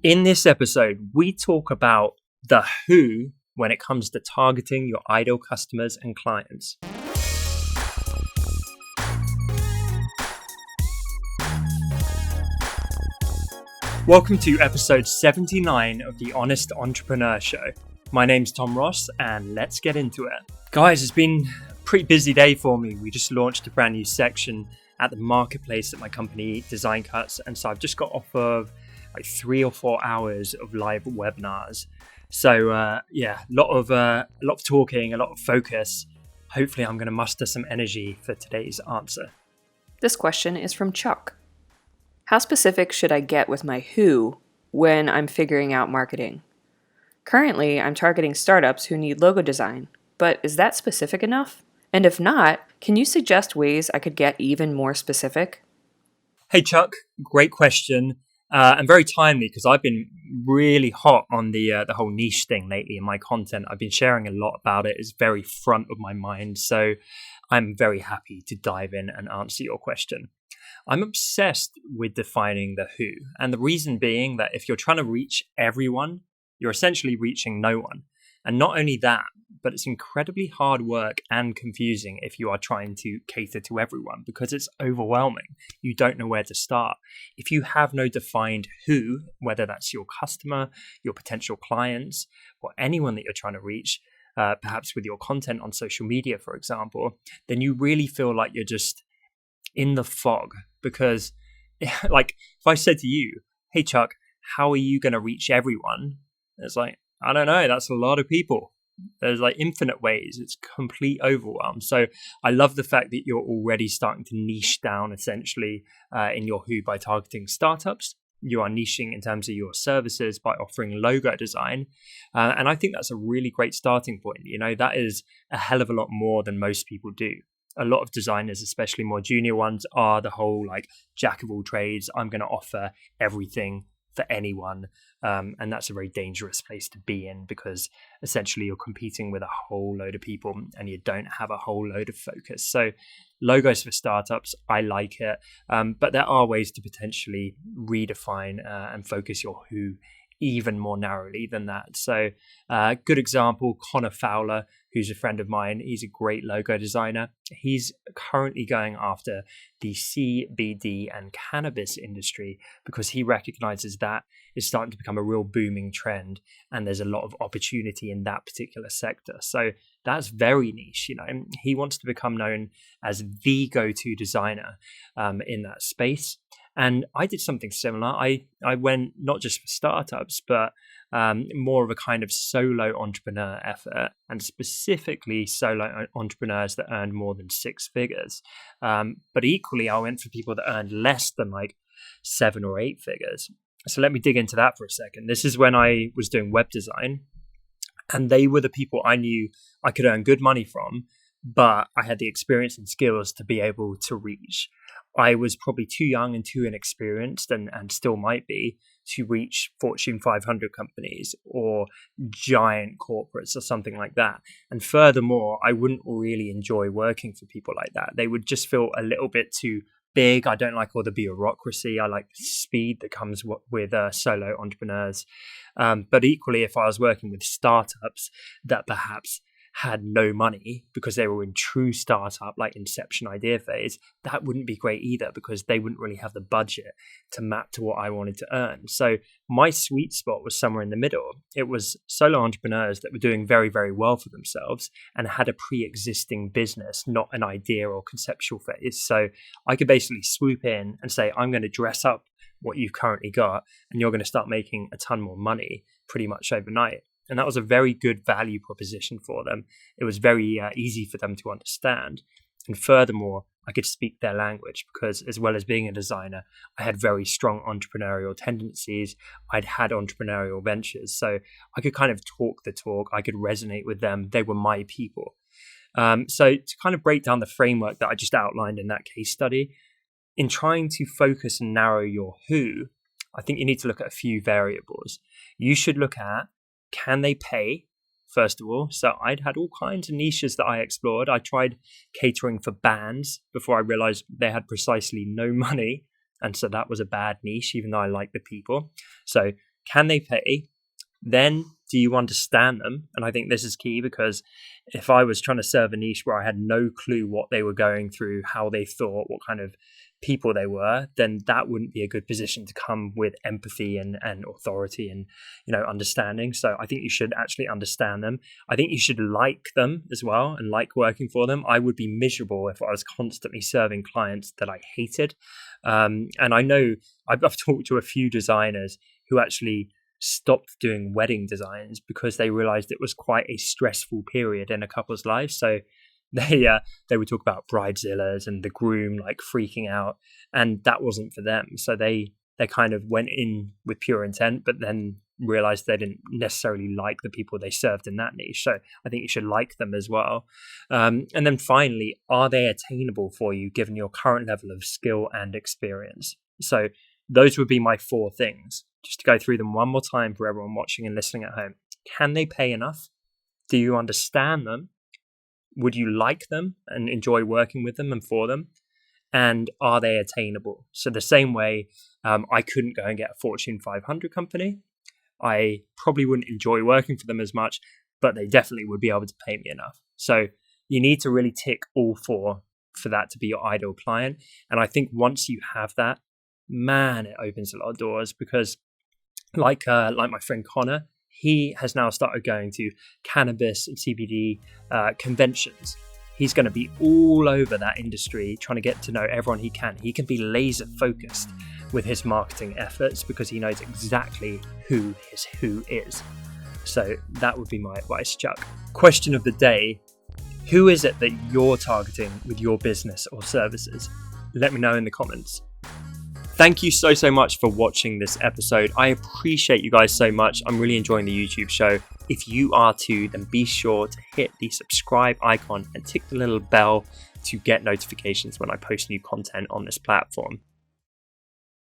In this episode, we talk about the who when it comes to targeting your ideal customers and clients. Welcome to episode 79 of the Honest Entrepreneur Show. My name's Tom Ross, and let's get into it. Guys, it's been a pretty busy day for me. We just launched a brand new section at the marketplace at my company, Design Cuts, and so I've just got off of like 3 or 4 hours of live webinars. So a lot of talking, a lot of focus. Hopefully I'm going to muster some energy for today's answer. This question is from Chuck. How specific should I get with my who when I'm figuring out marketing? Currently, I'm targeting startups who need logo design, but is that specific enough? And if not, can you suggest ways I could get even more specific? Hey Chuck, great question. And very timely because I've been really hot on the whole niche thing lately in my content. I've been sharing a lot about it. It's very front of my mind. So I'm very happy to dive in and answer your question. I'm obsessed with defining the who. And the reason being that if you're trying to reach everyone, you're essentially reaching no one. And not only that, but it's incredibly hard work and confusing if you are trying to cater to everyone because it's overwhelming. You don't know where to start. If you have no defined who, whether that's your customer, your potential clients, or anyone that you're trying to reach, perhaps with your content on social media, for example, then you really feel like you're just in the fog. Because like if I said to you, hey Chuck, how are you going to reach everyone? It's like, I don't know, that's a lot of people. There's like infinite ways. It's complete overwhelm. So I love the fact that you're already starting to niche down essentially in your who by targeting startups. You are niching in terms of your services by offering logo design. And I think that's a really great starting point. You know, that is a hell of a lot more than most people do. A lot of designers, especially more junior ones, are the whole like jack of all trades. I'm going to offer everything for anyone. And that's a very dangerous place to be in because essentially you're competing with a whole load of people and you don't have a whole load of focus. So logos for startups, I like it. But there are ways to potentially redefine and focus your who even more narrowly than that. So good example, Connor Fowler, who's a friend of mine. He's a great logo designer. He's currently going after the CBD and cannabis industry because he recognizes that is starting to become a real booming trend and there's a lot of opportunity in that particular sector. So that's very niche, you know. He wants to become known as the go-to designer in that space. And I did something similar. I went not just for startups, but more of a kind of solo entrepreneur effort, and specifically solo entrepreneurs that earned more than 6 figures. But equally, I went for people that earned less than like 7 or 8 figures. So let me dig into that for a second. This is when I was doing web design, and they were the people I knew I could earn good money from, but I had the experience and skills to be able to reach. I was probably too young and too inexperienced and still might be to reach Fortune 500 companies or giant corporates or something like that. And furthermore, I wouldn't really enjoy working for people like that. They would just feel a little bit too big. I don't like all the bureaucracy. I like the speed that comes with solo entrepreneurs. But equally, if I was working with startups that perhaps had no money because they were in true startup, like inception idea phase, that wouldn't be great either because they wouldn't really have the budget to map to what I wanted to earn. So my sweet spot was somewhere in the middle. It was solo entrepreneurs that were doing very, very well for themselves and had a pre-existing business, not an idea or conceptual phase. So I could basically swoop in and say, I'm going to dress up what you've currently got and you're going to start making a ton more money pretty much overnight. And that was a very good value proposition for them. It was very easy for them to understand. And furthermore, I could speak their language because as well as being a designer, I had very strong entrepreneurial tendencies. I'd had entrepreneurial ventures. So I could kind of talk the talk. I could resonate with them. They were my people. So to kind of break down the framework that I just outlined in that case study, in trying to focus and narrow your who, I think you need to look at a few variables. You should look at, can they pay, first of all? So I'd had all kinds of niches that I explored. I tried catering for bands before I realized they had precisely no money. And so that was a bad niche, even though I liked the people. So can they pay? Then do you understand them? And I think this is key, because if I was trying to serve a niche where I had no clue what they were going through, how they thought, what kind of people they were, then that wouldn't be a good position to come with empathy and authority and understanding. So I think you should actually understand them. I think you should like them as well and like working for them. I would be miserable if I was constantly serving clients that I hated. And I know I've talked to a few designers who actually stopped doing wedding designs because they realized it was quite a stressful period in a couple's lives. So they would talk about bridezillas and the groom like freaking out, and that wasn't for them. So they kind of went in with pure intent, but then realized they didn't necessarily like the people they served in that niche. So I think you should like them as well. And then finally, are they attainable for you given your current level of skill and experience? So those would be my 4 things. Just to go through them one more time for everyone watching and listening at home. Can they pay enough? Do you understand them? Would you like them and enjoy working with them and for them? And are they attainable? So the same way I couldn't go and get a Fortune 500 company, I probably wouldn't enjoy working for them as much, but they definitely would be able to pay me enough. So you need to really tick all 4 for that to be your ideal client. And I think once you have that, man, it opens a lot of doors, because like my friend Connor, he has now started going to cannabis and CBD conventions. He's going to be all over that industry, trying to get to know everyone he can. He can be laser focused with his marketing efforts because he knows exactly who his who is. So that would be my advice, Chuck. Question of the day: who is it that you're targeting with your business or services? Let me know in the comments. Thank you so much for watching this episode. I appreciate you guys so much. I'm really enjoying the YouTube show. If you are too, then be sure to hit the subscribe icon and tick the little bell to get notifications when I post new content on this platform.